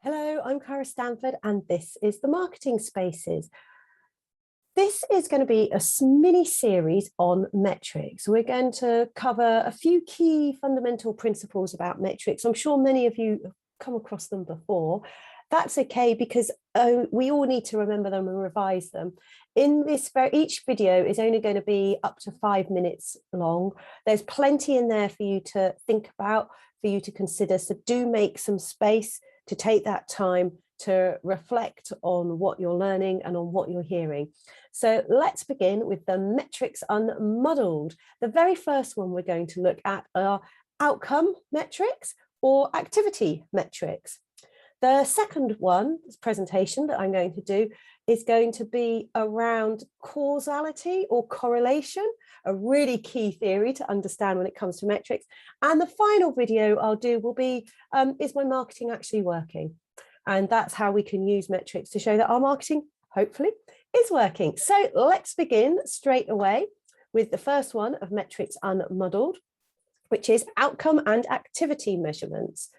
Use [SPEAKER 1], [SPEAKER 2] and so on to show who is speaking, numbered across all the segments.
[SPEAKER 1] Hello, I'm Cara Stanford, and this is the Marketing Spaces. This is going to be a mini series on metrics. We're going to cover a few key fundamental principles about metrics. I'm sure many of you have come across them before. That's okay, because we all need to remember them and revise them. In this, each video is only going to be up to 5 minutes long. There's plenty in there for you to think about, for you to consider. So do make some space to take that time to reflect on what you're learning and on what you're hearing. So let's begin with the Metrics Unmuddled. The very first one we're going to look at are outcome metrics or activity metrics. The second one, this presentation that I'm going to do, is going to be around causality or correlation, a really key theory to understand when it comes to metrics. And the final video I'll do will be, is my marketing actually working? And that's how we can use metrics to show that our marketing, hopefully, is working. So let's begin straight away with the first one of Metrics Unmuddled, which is outcome and activity measurements.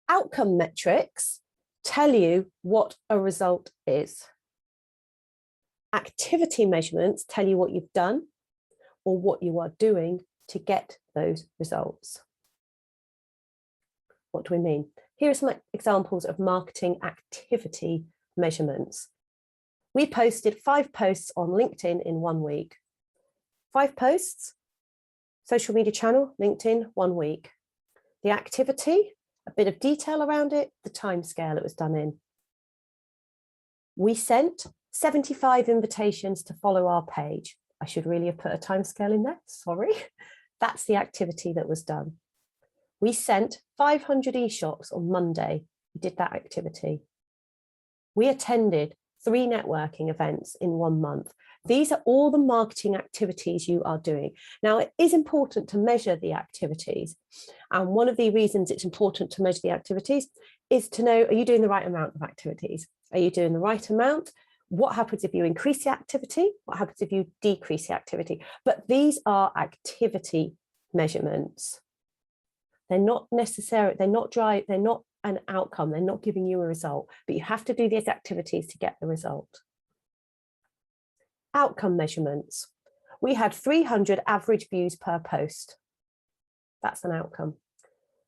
[SPEAKER 1] Outcome metrics tell you what a result is. Activity measurements tell you what you've done or what you are doing to get those results. What do we mean? Here are some examples of marketing activity measurements. We posted 5 posts on LinkedIn in 1 week. 5 posts, social media channel, LinkedIn, 1 week. The activity, a bit of detail around it, the time scale it was done in. We sent 75 invitations to follow our page. I should really have put a time scale in there, sorry. That's the activity that was done. We sent 500 e-shops on Monday. We did that activity. We attended 3 networking events in 1 month. These are all the marketing activities you are doing. Now, it is important to measure the activities. And one of the reasons it's important to measure the activities is to know, are you doing the right amount of activities? Are you doing the right amount? What happens if you increase the activity? What happens if you decrease the activity? But these are activity measurements. They're not necessary, they're not an outcome, they're not giving you a result, but you have to do these activities to get the result. Outcome measurements. We had 300 average views per post. That's an outcome.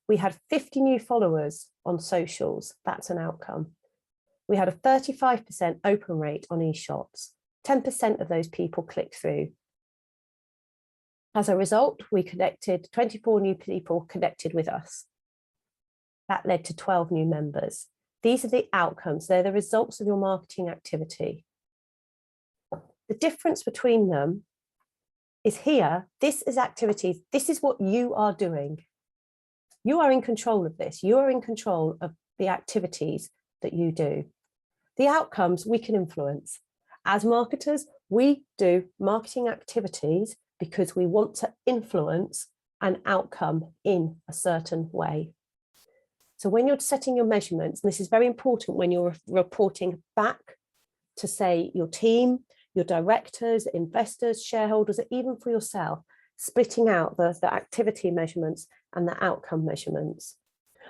[SPEAKER 1] We had 50 new followers on socials. That's an outcome. We had a 35% open rate on e-shops. 10% of those people clicked through. As a result, we connected 24 new people connected with us. That led to 12 new members. These are the outcomes. They're the results of your marketing activity. The difference between them is here. This is activities. This is what you are doing. You are in control of this. You are in control of the activities that you do. The outcomes we can influence. As marketers, we do marketing activities because we want to influence an outcome in a certain way. So when you're setting your measurements, and this is very important when you're reporting back to, say, your team, your directors, investors, shareholders, or even for yourself, splitting out the activity measurements and the outcome measurements.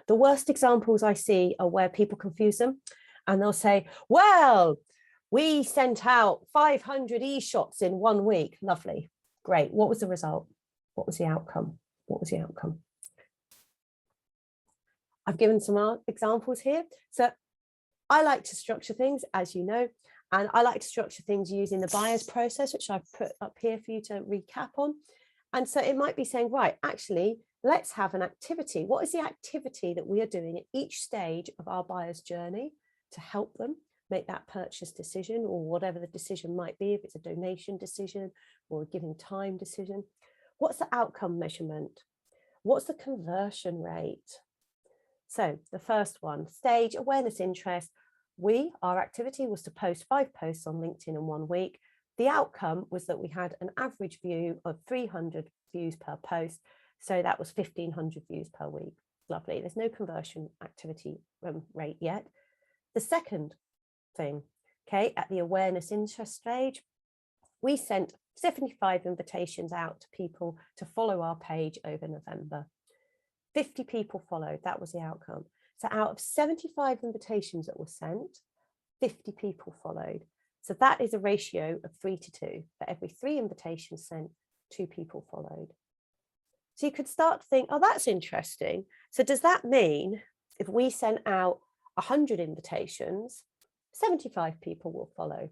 [SPEAKER 1] The worst examples I see are where people confuse them and they'll say, well, we sent out 500 e-shops in 1 week. Lovely. Great. What was the result? What was the outcome? What was the outcome? I've given some examples here. So I like to structure things, as you know, and I like to structure things using the buyer's process, which I've put up here for you to recap on. And so it might be saying, right, actually, let's have an activity. What is the activity that we are doing at each stage of our buyer's journey to help them make that purchase decision, or whatever the decision might be, if it's a donation decision or a giving time decision? What's the outcome measurement? What's the conversion rate? So the first one, stage, awareness, interest. Our activity was to post 5 posts on LinkedIn in 1 week. The outcome was that we had an average view of 300 views per post. So that was 1,500 views per week. Lovely. There's no conversion activity rate yet. The second thing, okay, at the awareness interest stage, we sent 75 invitations out to people to follow our page over November. 50 people followed. That was the outcome. So out of 75 invitations that were sent, 50 people followed. So that is a ratio of 3 to 2. For every 3 invitations sent, 2 people followed. So you could start to think, oh, that's interesting. So does that mean if we sent out 100 invitations, 75 people will follow?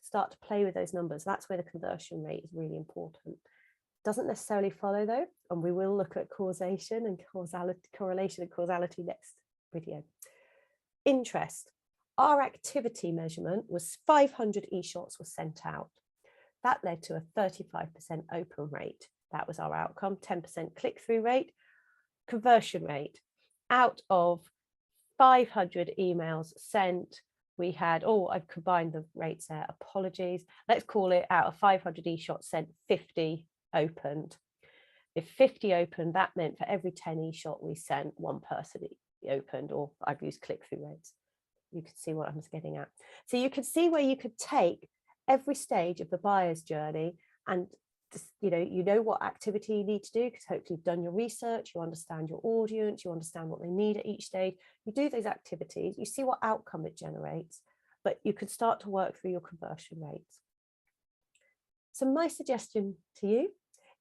[SPEAKER 1] Start to play with those numbers. That's where the conversion rate is really important. Doesn't necessarily follow though, and we will look at causation and correlation and causality next video. Interest. Our activity measurement was 500 e-shots were sent out. That led to a 35% open rate. That was our outcome. 10% click-through rate. Conversion rate. Out of 500 emails sent, we had, oh, I've combined the rates there, apologies. Let's call it out of 500 e-shots sent, 50 opened. If 50 opened, that meant for every 10 e-shot we sent, 1 person opened, or I've used click-through rates. You could see what I was getting at. So you could see where you could take every stage of the buyer's journey and just, you know what activity you need to do, because hopefully you've done your research, you understand your audience, you understand what they need at each stage. You do those activities, you see what outcome it generates, but you could start to work through your conversion rates. So my suggestion to you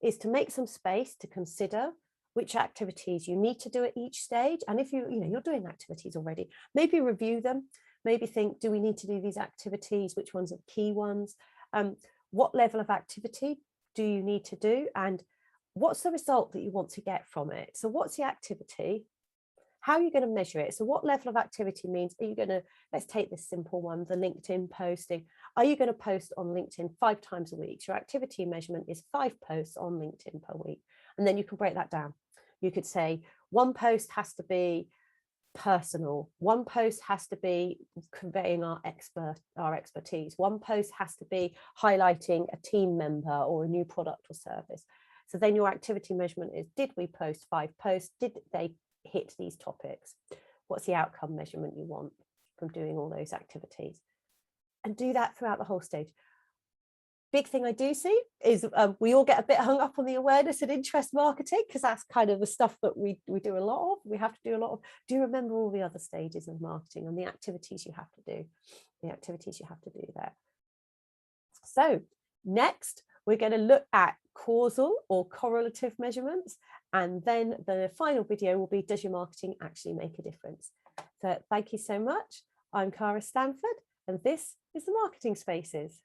[SPEAKER 1] is to make some space to consider which activities you need to do at each stage. And if you're doing activities already, maybe review them, maybe think, do we need to do these activities? Which ones are key ones? What level of activity do you need to do? And what's the result that you want to get from it? So what's the activity? How are you going to measure it? So what level of activity means, are you going to, let's take this simple one, the LinkedIn posting. Are you going to post on LinkedIn 5 times a week? So your activity measurement is 5 posts on LinkedIn per week. And then you can break that down. You could say 1 post has to be personal. 1 post has to be conveying our expertise. 1 post has to be highlighting a team member or a new product or service. So then your activity measurement is, did we post 5 posts? Did they hit these topics? What's the outcome measurement you want from doing all those activities? And do that throughout the whole stage. Big thing I do see is we all get a bit hung up on the awareness and interest marketing, because that's kind of the stuff that we do a lot of. We have to do a lot of. Do remember all the other stages of marketing and the activities you have to do, there. So next, we're going to look at causal or correlative measurements. And then the final video will be, does your marketing actually make a difference? So thank you so much. I'm Cara Stanford, and this is the Marketing Spaces.